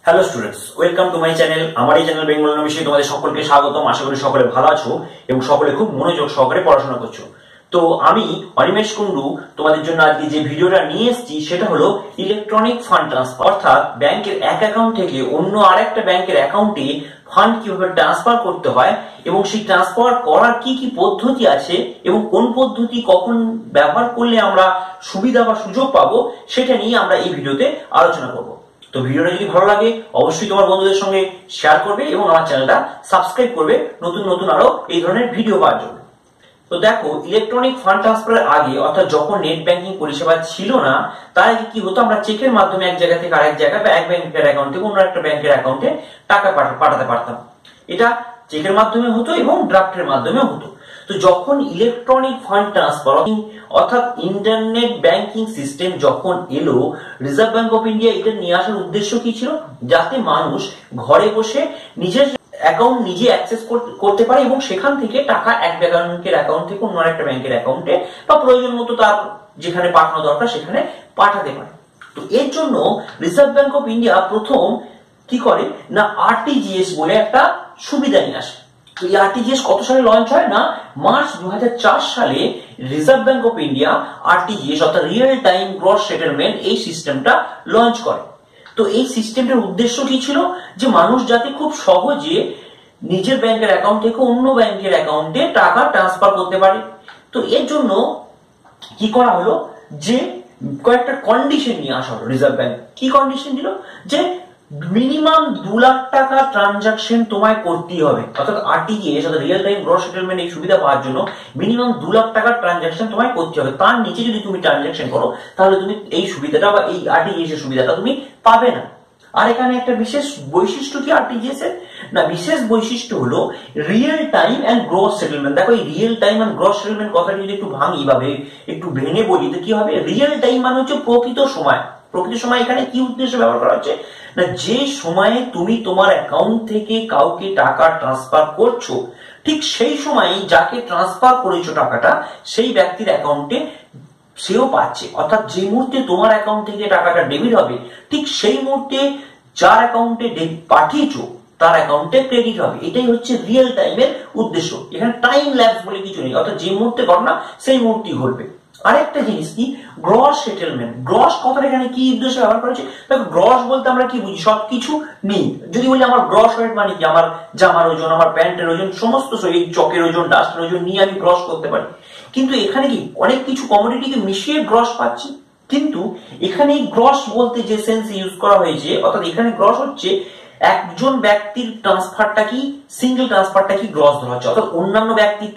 Hello students, welcome to my channel. আমার এই channel Bengal বিষয়ে তোমাদের সকলকে স্বাগতম। আশা করি সকলে ভালো আছো এবং সকলে খুব মনোযোগ সহকারে পড়াশোনা করছো। তো আমি অনিমেষ কুন্ডু তোমাদের জন্য আজকে যে ভিডিওটা নিয়ে এসেছি সেটা হলো ইলেকট্রনিক ফান্ড ট্রান্সফার, অর্থাৎ ব্যাংকের এক অ্যাকাউন্ট থেকে অন্য আরেকটা ব্যাংকের অ্যাকাউন্টে ফান্ড কিভাবে ট্রান্সফার করতে হয় এবং সেই ট্রান্সফার করার কি কি পদ্ধতি আছে এবং কোন পদ্ধতি কখন ব্যবহার করলে আমরা সুবিধা বা সুযোগ পাবো সেটা নিয়ে আমরা এই ভিডিওতে আলোচনা করব। তো ভিডিওটা যদি ভালো লাগে অবশ্যই তোমার বন্ধুদের সঙ্গে শেয়ার করবে এবং আমার চ্যানেলটা সাবস্ক্রাইব করবে নতুন নতুন আরো এই ধরনের ভিডিও পাওয়ার জন্য। তো দেখো, ইলেকট্রনিক ফান্ড ট্রান্সফারের আগে অর্থাৎ যখন নেট ব্যাংকিং পরিষেবা ছিল না তার আগে কি হতো, আমরা চেকের মাধ্যমে এক জায়গা থেকে আরেক জায়গায় বা এক ব্যাংকের অ্যাকাউন্ট থেকে অন্য একটা ব্যাংকের অ্যাকাউন্টে টাকা পাঠাতে পারতাম। এটা চেকের মাধ্যমে হতো এবং ড্রাফটের মাধ্যমে হতো। তো যখন ইলেকট্রনিক ফান্ড ট্রান্সফার অর্থাৎ ইন্টারনেট ব্যাংকিং সিস্টেম যখন এলো, রিজার্ভ ব্যাংক অফ ইন্ডিয়া এটা নিয়ে আসার উদ্দেশ্য কি ছিল, যাতে মানুষ ঘরে বসে নিজের অ্যাকাউন্ট নিজে অ্যাক্সেস করতে পারে এবং সেখান থেকে টাকা এক ব্যাংকের অ্যাকাউন্ট থেকে অন্য একটা ব্যাংকের অ্যাকাউন্টে বা প্রয়োজন মতো তার যেখানে পাঠানো দরকার সেখানে পাঠাতে পারে। তো এর জন্য রিজার্ভ ব্যাংক অফ ইন্ডিয়া প্রথম কি করে না, আরটিজিএস বলে একটা সুবিধা নিয়ে আসে। তো এই আরটিজিএস কত সালে লঞ্চ হয় না, মার্চ 2004 সালে reserve bank of India RTGS অর্থাৎ রিয়েল টাইম গ্রস সেটেলমেন্ট এই সিস্টেমটা লঞ্চ করে। তো এই সিস্টেমটার উদ্দেশ্য কি ছিল, যে মানুষ যাতে খুব সহজে নিজের ব্যাংকের অ্যাকাউন্ট থেকে অন্য ব্যাংকের অ্যাকাউন্টে টাকা ট্রান্সফার করতে পারে। তো এর জন্য কি করা হলো, যে কয়েকটা কন্ডিশন নিয়ে আসা হলো। রিজার্ভ ব্যাংক কি কন্ডিশন দিল, যে মিনিমাম 2 লাখ টাকা ট্রানজাকশন তোমায় করতেই হবে, অর্থাৎ আরটিজিএস অর্থাৎ রিয়েল টাইম গ্রস সেটেলমেন্ট এই সুবিধা পাওয়ার জন্য মিনিমাম 2 লাখ টাকার ট্রানজাকশন তোমায় করতে হবে। তার নিচে যদি তুমি ট্রানজাকশন করো তাহলে তুমি এই সুবিধাটা বা এই আরটিজিএস এর সুবিধাটা তুমি পাবে না। আর এখানে একটা বিশেষ বৈশিষ্ট্য কি আরটিজিএস এর, না বিশেষ বৈশিষ্ট্য হলো real time and gross settlement. দেখো, এই real time and gross settlement কথাটা যদি একটু ভাঙি ভাবে একটু ভেঙে বলি তো কি হবে, রিয়েল টাইম মানে হচ্ছে প্রকৃত সময়। প্রকৃত সময় এখানে কি উদ্দেশ্যে ব্যবহার করা হচ্ছে না, যে সময়ে তুমি তোমার অ্যাকাউন্ট থেকে কাউকে টাকা ট্রান্সফার করছো ঠিক সেই সময় যাকে ট্রান্সফার করেছো টাকাটা সেই ব্যক্তির অ্যাকাউন্টে সেও পাচ্ছে। অর্থাৎ যে মুহূর্তে তোমার অ্যাকাউন্ট থেকে টাকাটা ডেবিট হবে ঠিক সেই মুহূর্তে যার অ্যাকাউন্টে পাঠিয়েছো তার অ্যাকাউন্টে ক্রেডিট হবে। এটাই হচ্ছে রিয়েল টাইমের উদ্দেশ্য। এখানে টাইম ল্যাপস বলে কিছু নেই, অর্থাৎ যে মুহূর্তে ঘটনা সেই মুহূর্তেই ঘটবে। আরেকটা জিনিস কি, গ্রস সেটেলমেন্ট। গ্রস কথাটা এখানে কি উদ্দেশ্যে ব্যবহার করা হচ্ছে, দেখো গ্রস বলতে আমরা কি বুঝি, সবকিছু নেই। যদি বলি আমার গ্রস ওয়েট মানে কি, আমার জামার ওজন, আমার প্যান্টের ওজন, সমস্ত এই চকের ওজন, ডাস্টের ওজন নিয়ে আমি গ্রস করতে পারি। কিন্তু এখানে কি অনেক কিছু কমোডিটিকে মিশিয়ে গ্রস পাচ্ছি। কিন্তু এখানে গ্রস বলতে যে সেন্স ইউজ করা হয়েছে, অর্থাৎ এখানে গ্রস হচ্ছে একজন ব্যক্তির ট্রান্সফারটা কি, সিঙ্গেল ট্রান্সফারটা কি গ্রস ধরা হচ্ছে, অর্থাৎ অন্যান্য ব্যক্তির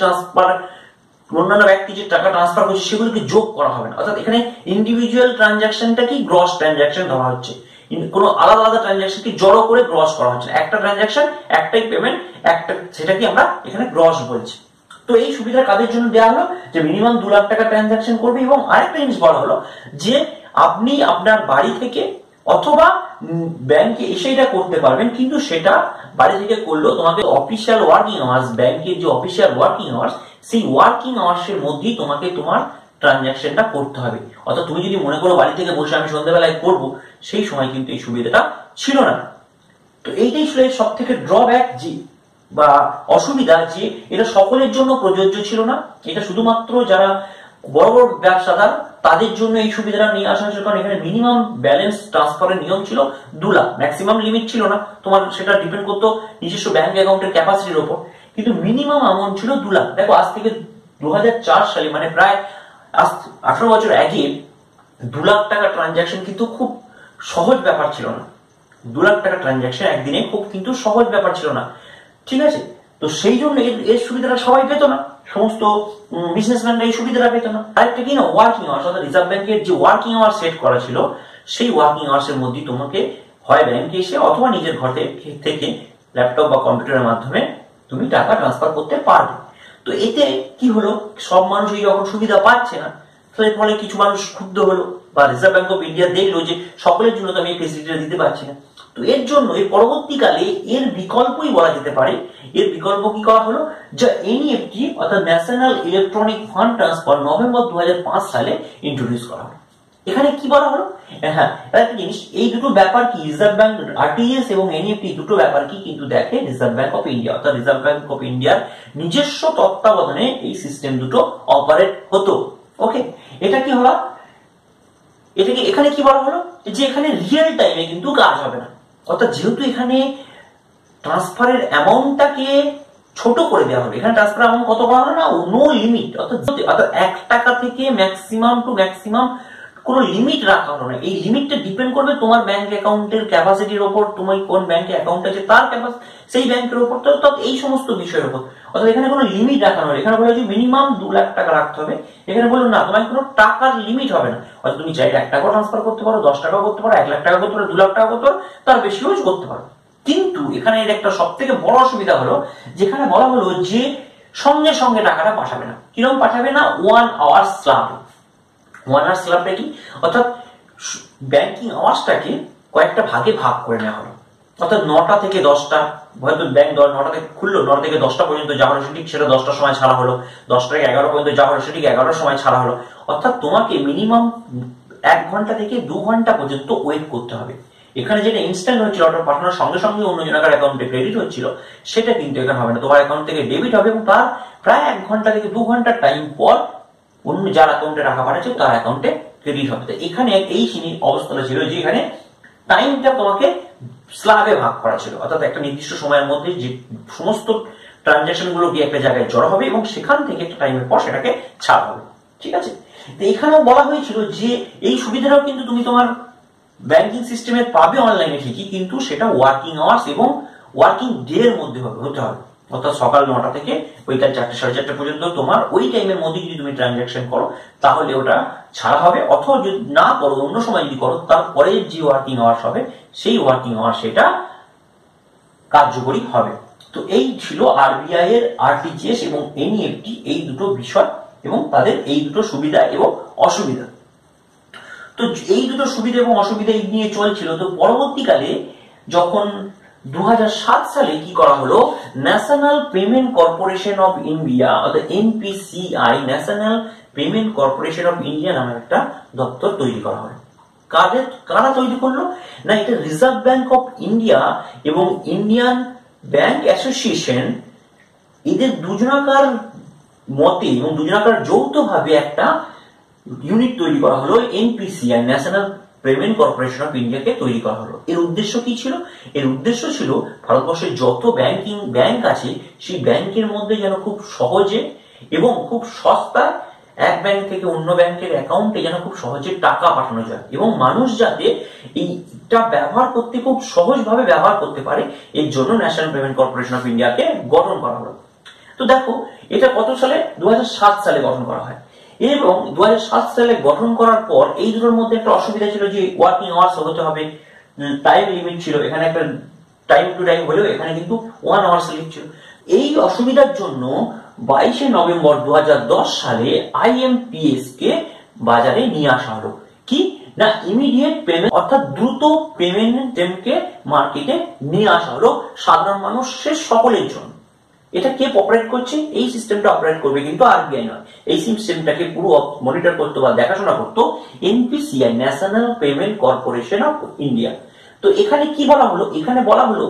অন্যান্য ব্যক্তি যে টাকা ট্রান্সফার করছে সেগুলোকে যোগ করা হবে না। অর্থাৎ এখানে ইন্ডিভিজুয়াল ট্রানজাকশনটা কি গ্রস ট্রানজাকশন ধরা হচ্ছে, কোনো আলাদা আলাদা ট্রানজাকশনকে জড়ো করে গ্রস করা হচ্ছে। একটা ট্রানজাকশন একটাই পেমেন্ট, একটা সেটা কি আমরা এখানে গ্রস বলছি। তো এই সুবিধা কাদের জন্য দেওয়া হলো, যে মিনিমাম 2 লাখ টাকা ট্রানজাকশন করবে। এবং আরেকটা জিনিস বলা হলো যে আপনি আপনার বাড়ি থেকে অথবা ব্যাংকে এসে এটা করতে পারবেন, কিন্তু সেটা বাড়ি থেকে করলেও তোমাকে অফিসিয়াল ওয়ার্কিং আওয়ার্স, ব্যাংকের যে অফিসিয়াল ওয়ার্কিং আওয়ার্স সেই ওয়ার্কিং আওয়ার্স এর মধ্যেই তোমাকে তোমার ট্রানজাকশনটা করতে হবে। অর্থাৎ তুমি যদি মনে করো বাড়ি থেকে বসে আমি সন্ধ্যাবেলায় করব, সেই সময় কিন্তু এই সুবিধাটা ছিল না। তো এইটাই ছিল সব থেকে ড্রব্যাক যে বা অসুবিধা, যে এটা সকলের জন্য প্রযোজ্য ছিল না। এটা শুধুমাত্র যারা বড় বড় ব্যবসাদার তাদের জন্য এই সুবিধাটা নিয়ে আসা হয়েছে, কারণ এখানে মিনিমাম ব্যালেন্স ট্রান্সফারের নিয়ম ছিল 2 লাখ, ম্যাক্সিমাম লিমিট ছিল না। তোমার সেটা ডিপেন্ড করতো নিজস্ব ব্যাংক অ্যাকাউন্টের ক্যাপাসিটির উপর, কিন্তু মিনিমাম অ্যামাউন্ট ছিল 2 লাখ। দেখো, আজ থেকে 2004 সালে মানে প্রায় 18 বছর আগে 2 লাখ টাকা ট্রানজাকশন কিন্তু খুব সহজ ব্যাপার ছিল না। 2 লাখ টাকা ট্রানজাকশন একদিনে খুব কিন্তু সহজ ব্যাপার ছিল না, ঠিক আছে। তো সেই জন্য এর সুবিধাটা সবাই পেত না, সমস্ত বিজনেসম্যানরা এই সুবিধাটা পেত না। আরেকটা কি না, ওয়ার্কিং আওয়ার্স, অর্থাৎ রিজার্ভ ব্যাংকের যে ওয়ার্কিং আওয়ার্স সেট করা ছিল সেই ওয়ার্কিং আওয়ার্স এর মধ্যে তোমাকে হয় ব্যাংকে এসে অথবা নিজের ঘর থেকে ল্যাপটপ বা কম্পিউটারের মাধ্যমে তুমি টাকা ট্রান্সফার করতে পারবে। তো এতে কি হলো, সব মানুষই যখন সুবিধা পাচ্ছে না, এর ফলে কিছু মানুষ ক্ষুব্ধ হলো, বা রিজার্ভ ব্যাংক অফ ইন্ডিয়া দেখলো যে সকলের জন্য তো আমি এই ফেসিলিটিটা দিতে পারছি না। তো এর জন্য এর পরবর্তীকালে এর বিকল্পই বলা যেতে পারে। এর বিকল্প কি করা হলো, যা এনইএফটি অর্থাৎ national electronic fund transfer November 2005 সালে ইন্ট্রোডিউস করা হলো। এখানে কি বলা হলো, হ্যাঁ একটা জিনিস, এই দুটো ব্যাপার কি, রিজার্ভ ব্যাংক আরটিজিএস এবং এনইএফটি দুটো ব্যাপার কি কিন্তু দেখে রিজার্ভ ব্যাংক অফ ইন্ডিয়া, অর্থাৎ রিজার্ভ ব্যাংক অফ ইন্ডিয়ার নিজস্ব তত্ত্বাবধানে এই সিস্টেম দুটো অপারেট হতো। ওকে, এটা কি হলো, এটাকে এখানে কি বলা হলো যে এখানে রিয়েল টাইমে কিন্তু কাজ হবে না, অর্থাৎ যেহেতু এখানে ট্রান্সফারের অ্যামাউন্টটাকে ছোট করে দেওয়া হবে, এখানে ট্রান্সফার অ্যামাউন্ট কত করা হলো না, নো লিমিট, অর্থাৎ 1 টাকা থেকে ম্যাক্সিমাম টু ম্যাক্সিমাম কোনো লিমিট রাখা হলো না। এই লিমিটটা ডিপেন্ড করবে তোমার ব্যাংক অ্যাকাউন্টের ক্যাপাসিটির উপর, তোমার কোন ব্যাংকে অ্যাকাউন্ট আছে তার ক্যাপাসিটি, সেই ব্যাংকের উপর, তো এই সমস্ত বিষয়ের উপর, অর্থাৎ এখানে কোনো লিমিট রাখা হবে। এখানে বলে যে মিনিমাম 2 লাখ টাকা রাখতে হবে, এখানে বললো না তোমার কোনো টাকার লিমিট হবে না, অর্থাৎ তুমি চাইলে 1 টাকাও ট্রান্সফার করতে পারো, 10 টাকাও করতে পারো, 1 লাখ টাকা করতে পারো, 2 লাখ টাকা করতে পারো, তার বেশিও করতে পারো। কিন্তু এখানে এর একটা সব থেকে বড় অসুবিধা হলো, যেখানে বলা হলো যে সঙ্গে সঙ্গে টাকাটা পাঠাবে না। কিরকম পাঠাবে না, 1 আওয়ার স্ল্যাব। 1 আওয়ার স্ল্যাবটা কি, অর্থাৎ ব্যাংকিং আওয়ার্সটাকে কয়েকটা ভাগে ভাগ করে নেওয়া হলো, অর্থাৎ 9টা থেকে 10টা, হয়তো ব্যাংক 9টা থেকে খুললো, 9টা থেকে 10টা পর্যন্ত যা হলো সঠিক সেটা 10টার সময় ছাড়া হলো, 10টা থেকে 11 পর্যন্ত যা হলো সঠিক 11টার সময় ছাড়া হলো, অর্থাৎ তোমাকে মিনিমাম 1 ঘন্টা থেকে 2 ঘন্টা পর্যন্ত ওয়েট করতে হবে। এখানে যেটা ইনস্ট্যান্ট হচ্ছিল, অর্ডার পাঠানোর সঙ্গে সঙ্গে অন্য জনের অ্যাকাউন্টে ক্রেডিট হচ্ছিল, সেটা কিন্তু এখানে হবে না, তোমার অ্যাকাউন্ট থেকে ডেবিট হবে এবং তার প্রায় 1 ঘন্টা থেকে 2 ঘন্টা টাইম পর অন্য যার অ্যাকাউন্টে টাকা পাঠাচ্ছে তার অ্যাকাউন্টে ক্রেডিট হবে। এখানে এই অবস্থাটা ছিল যে এখানে টাইমটা তোমাকে স্ল্যাবে ভাগ করা ছিল, অর্থাৎ একটা নির্দিষ্ট সময়ের মধ্যে যে সমস্ত ট্রানজাকশন গুলো গিয়ে একটা জায়গায় জড়ো হবে এবং সেখান থেকে একটা টাইমের পর সেটাকে ছাড়া হবে। ঠিক আছে, তো এখানেও বলা হয়েছিল যে এই সুবিধাটাও কিন্তু তুমি তোমার ব্যাংকিং সিস্টেমে পাবে অনলাইনে ঠিকই, কিন্তু সেটা ওয়ার্কিং আওয়ার্স এবং ওয়ার্কিং ডে এর মধ্যে হতে হবে, অর্থাৎ সকাল 9টা থেকে ওইকাল 4টে 4:30 পর্যন্ত তোমার ওই টাইমের মধ্যে যদি তুমি ট্রানজাকশন করো তাহলে ওটা ছাড়া হবে, অথবা যদি না করো অন্য সময় যদি করো তারপরে যে ওয়ার্কিং আওয়ার্স হবে সেই ওয়ার্কিং আওয়ার্স সেটা কার্যকরী হবে। তো এই ছিল আরবিআই এর আরটিজিএস এবং এনইএফটি এই দুটো বিষয় এবং তাদের এই দুটো সুবিধা এবং অসুবিধা। তো এই দুটো সুবিধা এবং অসুবিধা নিয়ে চলছিল। তো পরবর্তীকালে যখন 2007 সালে কি করা হলো, national payment corporation of India অর্থাৎ NPCI, national payment corporation of India নামে একটা দপ্তর তৈরি করা হয়। কারা তৈরি করলো না, এটা রিজার্ভ ব্যাংক অফ ইন্ডিয়া এবং ইন্ডিয়ান ব্যাংক অ্যাসোসিয়েশন, এদের দুজনাকার মতে এবং দুজনাকার যৌথভাবে একটা ইউনিট তৈরি করা হলো, NPCI, national payment corporation of ইন্ডিয়াকে তৈরি করা হলো। এর উদ্দেশ্য কি ছিল, এর উদ্দেশ্য ছিল ভারতবর্ষের যত ব্যাংক আছে সেই ব্যাংকের মধ্যে যেন খুব সহজে এবং খুব সস্তায় এক ব্যাংক থেকে অন্য ব্যাংকের অ্যাকাউন্টে যেন খুব সহজে টাকা পাঠানো যায় এবং মানুষ যাতে এইটা ব্যবহার করতে খুব সহজভাবে ব্যবহার করতে পারে, এর জন্য ন্যাশনাল পেমেন্ট কর্পোরেশন অফ ইন্ডিয়াকে গঠন করা হলো। তো দেখো এটা কত সালে, 2007 সালে গঠন করা হয় এবং 2007 সালে গঠন করার পর এই দুটোর মধ্যে একটা অসুবিধা ছিল যে ওয়ার্কিং আওয়ার্স হতে হবে, টাইম লিমিট ছিল, এখানে একটা টাইম টু টাইম হলেও এখানে কিন্তু 1 আওয়ার্স লিমিট ছিল। এই অসুবিধার জন্য 22শে নভেম্বর 2010 সালে আইএমপিএস কে বাজারে নিয়ে আসা হলো। কি না, ইমিডিয়েট পেমেন্ট অর্থাৎ দ্রুত পেমেন্ট সিস্টেমকে মার্কেটে নিয়ে আসা হলো সাধারণ মানুষের সকলের জন্য। এটা কে অপারেট করছে, এই সিস্টেমটা অপারেট করবে কিন্তু আরবিআই নয়, এই সিস্টেমটাকে পুরো মনিটর করতে বা দেখাশোনা করতো NPCI, national payment corporation of India. তো এখানে কি বলা হলো, এখানে বলা হলো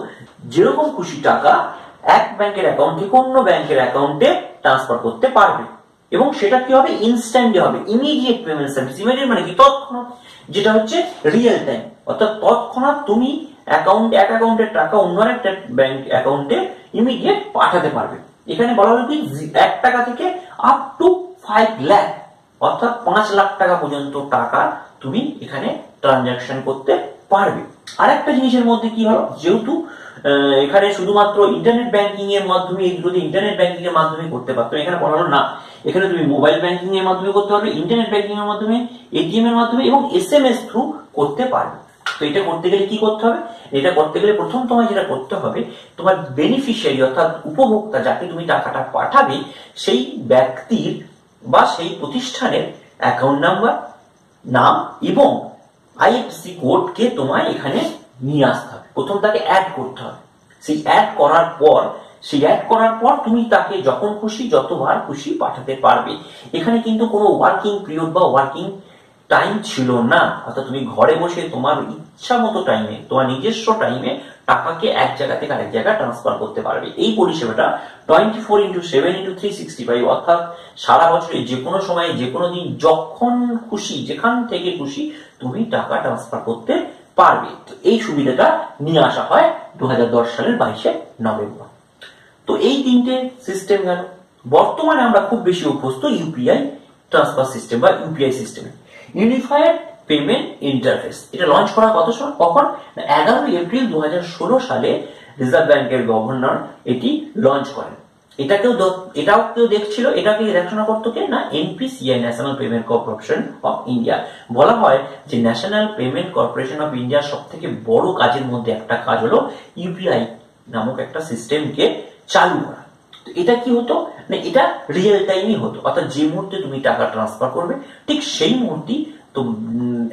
যেরকম খুশি টাকা এক ব্যাংকের অ্যাকাউন্ট থেকে অন্য ব্যাংকের অ্যাকাউন্টে ট্রান্সফার করতে পারবে এবং সেটা কি হবে, ইনস্ট্যান্টলি হবে, ইমিডিয়েট পেমেন্ট সার্ভিস। ইমিডিয়েট মানে কি, তৎক্ষণাৎ, যেটা হচ্ছে রিয়েল টাইম, অর্থাৎ তৎক্ষণাৎ তুমি এক অ্যাকাউন্টের টাকা অন্য একটা ব্যাংক অ্যাকাউন্টে ইমিডিয়েট পাঠাতে পারবে। এখানে বলা হলো কি 1 টাকা থেকে আপ টু 5 লাখ অর্থাৎ 5 লাখ টাকা পর্যন্ত টাকা তুমি এখানে ট্রানজাকশন করতে পারবে। আর একটা জিনিসের মধ্যে কি হলো, যেহেতু এখানে শুধুমাত্র ইন্টারনেট ব্যাংকিং এর মাধ্যমে, এগুলো ইন্টারনেট ব্যাংকিং এর মাধ্যমে করতে পারতো, এখানে বলা হলো না, এখানে তুমি মোবাইল ব্যাংকিং এর মাধ্যমে করতে পারবে, ইন্টারনেট ব্যাংকিং এর মাধ্যমে, এটিএম এর মাধ্যমে এবং এসএমএস থ্রু করতে পারবে। তো এটা করতে গেলে কি করতে হবে, এটা করতে গেলে প্রথম তোমায় যেটা করতে হবে, তোমার বেনিফিশিয়ারি অর্থাৎ উপভোক্তা যাকে তুমি টাকাটা পাঠাবে সেই ব্যক্তির বা সেই প্রতিষ্ঠানের অ্যাকাউন্ট নাম্বার, নাম এবং আইএফএসসি কোডকে তোমায় এখানে নিয়ে আসতে হবে। প্রথম তাকে অ্যাড করতে হবে, সেই অ্যাড করার পর তুমি তাকে যখন খুশি যতবার খুশি পাঠাতে পারবে। এখানে কিন্তু কোনো ওয়ার্কিং পিরিয়ড বা ওয়ার্কিং টাইম ছিল না, অর্থাৎ তুমি ঘরে বসে তোমার ইচ্ছা মতো টাইমে, তোমার নিজস্ব টাইমে টাকাকে এক জায়গা থেকে আরেক জায়গায় ট্রান্সফার করতে পারবে। এই পরিষেবাটা 24x7x365 অর্থাৎ সারা বছরে যে কোনো সময়ে যে কোনো দিন যখন খুশি যেখান থেকে খুশি তুমি টাকা ট্রান্সফার করতে পারবে। তো এই সুবিধাটা নিয়ে আসা হয় 2010 সালের 22শে নভেম্বর। তো এই তিনটে সিস্টেম গেল। বর্তমানে আমরা খুব বেশি অভ্যস্ত ইউপিআই ট্রান্সফার সিস্টেম বা ইউপিআই সিস্টেমে। ইউনিফাইড পেমেন্ট ইন্টারফেস এটা লঞ্চ করা কখন? 11 এপ্রিল 2016 সালে রিজার্ভ ব্যাংকের গভর্নর এটি লঞ্চ করেন। এটাও কেউ দেখছিল, এটাকে দেখাশোনা করতো কে না NPCI, national payment corporation of India. বলা হয় যে ন্যাশনাল পেমেন্ট কর্পোরেশন অফ ইন্ডিয়ার সব থেকে বড় কাজের মধ্যে একটা কাজ হলো ইউপিআই নামক একটা সিস্টেমকে চালু করা। তো এটা কি হতো না, এটা রিয়েল টাইমই হতো, অর্থাৎ যে মুহূর্তে তুমি টাকা ট্রান্সফার করবে ঠিক সেই মুহূর্তেই তো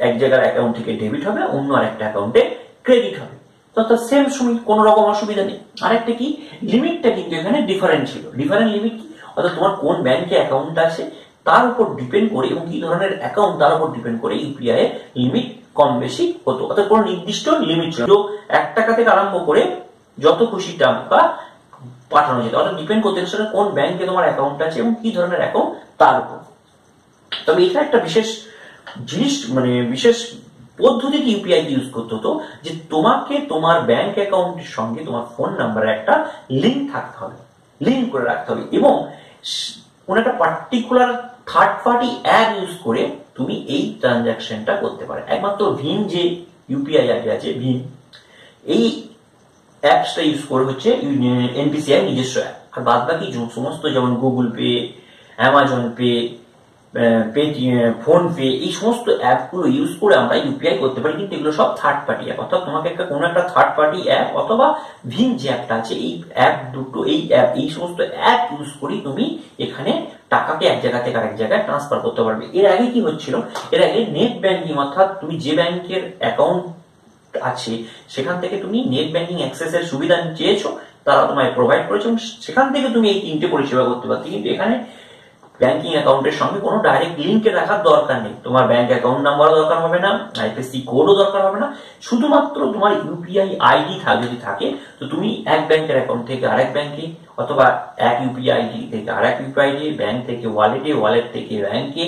এক জায়গার অ্যাকাউন্ট থেকে ডেবিট হবে, অন্য আরেকটা অ্যাকাউন্টে ক্রেডিট হবে, অর্থাৎ সেম সময় কোনো রকম অসুবিধা নেই। আরেকটা কি, লিমিটটা কিন্তু এখানে ডিফারেন্ট ছিল। ডিফারেন্ট লিমিট কি, অর্থাৎ তোমার কোন ব্যাংকে অ্যাকাউন্ট আছে তার উপর ডিপেন্ড করে এবং কি ধরনের অ্যাকাউন্ট তার উপর ডিপেন্ড করে ইউপিআই এর লিমিট কম বেশি হতো, অর্থাৎ কোনো নির্দিষ্ট লিমিট ছিল। 1 টাকা থেকে আরম্ভ করে যত খুশি টাকা পাঠানো যেত, অর্থাৎ ডিপেন্ড করতে সেটা কোন ব্যাংকে তোমার অ্যাকাউন্ট আছে এবং কি ধরনের অ্যাকাউন্ট তার উপর। তবে এটা একটা বিশেষ জিনিস, মানে বিশেষ পদ্ধতিতে ইউপিআই ইউজ করতে হতো যে তোমাকে তোমার ব্যাংক অ্যাকাউন্টের সঙ্গে তোমার ফোন নাম্বারে একটা লিঙ্ক থাকতে হবে, লিঙ্ক করে রাখতে হবে এবং কোন একটা particular third party app use করে তুমি এই ট্রানজাকশনটা করতে পারো। একমাত্র ভীম যে ইউপিআই অ্যাপ আছে ভীম, এই অ্যাপসটা ইউজ করে হচ্ছে এনপিসিআই নিজস্ব অ্যাপ। আর বাদ বাকি সমস্ত যেমন Google pay, Amazon pay, Paytm, phone pay, এই সমস্ত অ্যাপগুলো ইউজ করে আমরা ইউপিআই করতে পারি, কিন্তু এগুলো সব থার্ড পার্টি অ্যাপ। অর্থাৎ তোমাকে কোনো একটা থার্ড পার্টি অ্যাপ অথবা ভীম যে অ্যাপটা আছে এই অ্যাপ দুটো, এই সমস্ত অ্যাপ ইউজ করেই তুমি এখানে টাকাকে এক জায়গা থেকে আরেক জায়গায় ট্রান্সফার করতে পারবে। এর আগে কি হচ্ছিল, এর আগে নেট ব্যাংকিং, অর্থাৎ তুমি যে ব্যাংকের অ্যাকাউন্ট আছে সেখান থেকে তুমি নেট ব্যাংকিং অ্যাক্সেসের সুবিধা চেয়েছো, তারা তোমায় প্রোভাইড করেছে এবং সেখান থেকে তুমি এই তিনটে পরিষেবা করতে পারতে। কিন্তু এখানে ব্যাংকিং অ্যাকাউন্টের সঙ্গে কোনো ডাইরেক্ট লিঙ্কে রাখার দরকার নেই, তোমার ব্যাংক অ্যাকাউন্ট নাম্বারও দরকার হবে না, আইএফএসসি কোডও দরকার হবে না, শুধুমাত্র তোমার ইউপিআই আইডি যদি থাকে তো তুমি এক ব্যাংকের অ্যাকাউন্ট থেকে আরেক ব্যাংকে অথবা এক ইউপিআই আইডি থেকে আরেক ইউপিআই আইডি, ব্যাংক থেকে ওয়ালেটে, ওয়ালেট থেকে ব্যাংকে,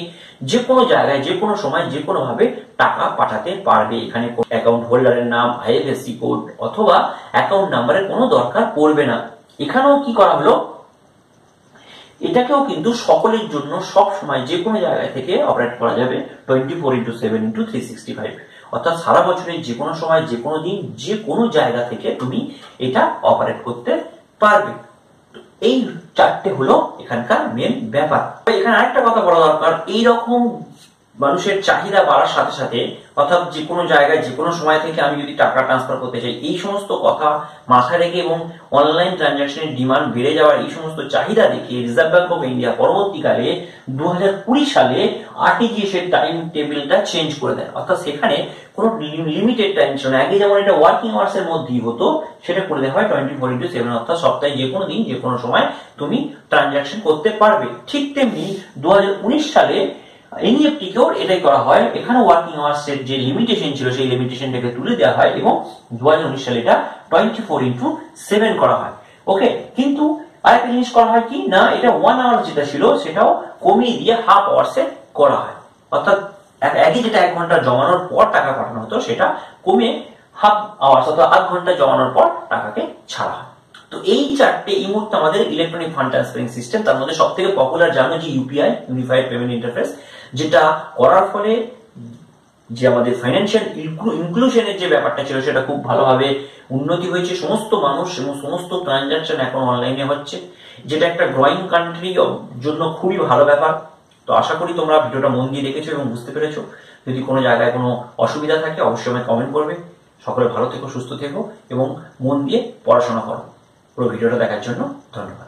যে কোনো জায়গায় যে কোনো সময় যে কোনো ভাবে টাকা পাঠাতে পারবে। এখানে অ্যাকাউন্ট হোল্ডারের নাম, আইএফএসসি কোড অথবা অ্যাকাউন্ট নাম্বারের কোনো দরকার পড়বে না। এখানেও কি করা হলো, এটাকেও কিন্তু সকলের জন্য সব সময় যে কোনো জায়গা থেকে অপারেট করা যাবে 24x7x365, অর্থাৎ সারা বছরের যে কোনো সময় যে কোনো দিন যে কোনো জায়গা থেকে তুমি এটা অপারেট করতে পারবে। এই চারটে হলো এখানকার মেন ব্যাপার। এখানে আরেকটা কথা বলা দরকার, এইরকম মানুষের চাহিদা বাড়ার সাথে সাথে, অর্থাৎ যে কোনো জায়গায় যে কোনো সময় থেকে আমি যদি টাকা ট্রান্সফার করতে চাই, এই সমস্ত কথা মাথায় রেখে এবং অনলাইন ট্রানজাকশনের ডিমান্ড বেড়ে যাওয়ার এই সমস্ত চাহিদা দেখে রিজার্ভ ব্যাংক অফ ইন্ডিয়া পরবর্তীকালে 2020 সালে আরটিজিএস এর টাইম টেবিলটা চেঞ্জ করে দেন। অর্থাৎ সেখানে কোনো লিমিটেড টাইম ছিল না, আগে যেমন এটা ওয়ার্কিং আওয়ার্স এর মধ্যেই হতো, সেটা করে দেওয়া হয় 24x7, অর্থাৎ সপ্তাহে যে কোনো দিন যে কোনো সময় তুমি ট্রানজাকশন করতে পারবে। ঠিক তেমনি 2019 সালে এনইএফটি কেও এটাই করা হয়, এখানে ওয়ার্কিং আওয়ার্স এর যে লিমিটেশন ছিল সেই লিমিটেশনটাকে তুলে দেওয়া হয় এবং 2019 সালে এটা 24x7 করা হয়। ওকে, কিন্তু আরেকটা জিনিস করা হয় কি না, এটা 1 আওয়ার যেটা ছিল সেটাও কমিয়ে দিয়ে হাফ আওয়ার্সে করা হয়, অর্থাৎ আগে যেটা 1 ঘন্টা জমানোর পর টাকা পাঠানো হতো সেটা কমিয়ে হাফ আওয়ার্স অর্থাৎ আধ ঘন্টা জমানোর পর টাকাকে ছাড়া হয়। তো এই চারটে এই মুহূর্তে আমাদের ইলেকট্রনিক ফান্ড ট্রান্সফারিং সিস্টেম। তার মধ্যে সব থেকে পপুলার জানো যে ইউপিআই, ইউনিফাইড পেমেন্ট ইন্টারফেস, যেটা করার ফলে যে আমাদের ফাইন্যান্সিয়াল ইনক্লুশনের যে ব্যাপারটা ছিল সেটা খুব ভালোভাবে উন্নতি হয়েছে। সমস্ত মানুষ এবং সমস্ত ট্রানজাকশন এখন অনলাইনে হচ্ছে, যেটা একটা গ্রোয়িং কান্ট্রি জন্য খুবই ভালো ব্যাপার। তো আশা করি তোমরা ভিডিওটা মন দিয়ে দেখেছো এবং বুঝতে পেরেছো। যদি কোনো জায়গায় কোনো অসুবিধা থাকে অবশ্যই আমায় কমেন্ট করবে। সকলে ভালো থেকো, সুস্থ থেকো এবং মন দিয়ে পড়াশোনা করো। পুরো ভিডিওটা দেখার জন্য ধন্যবাদ।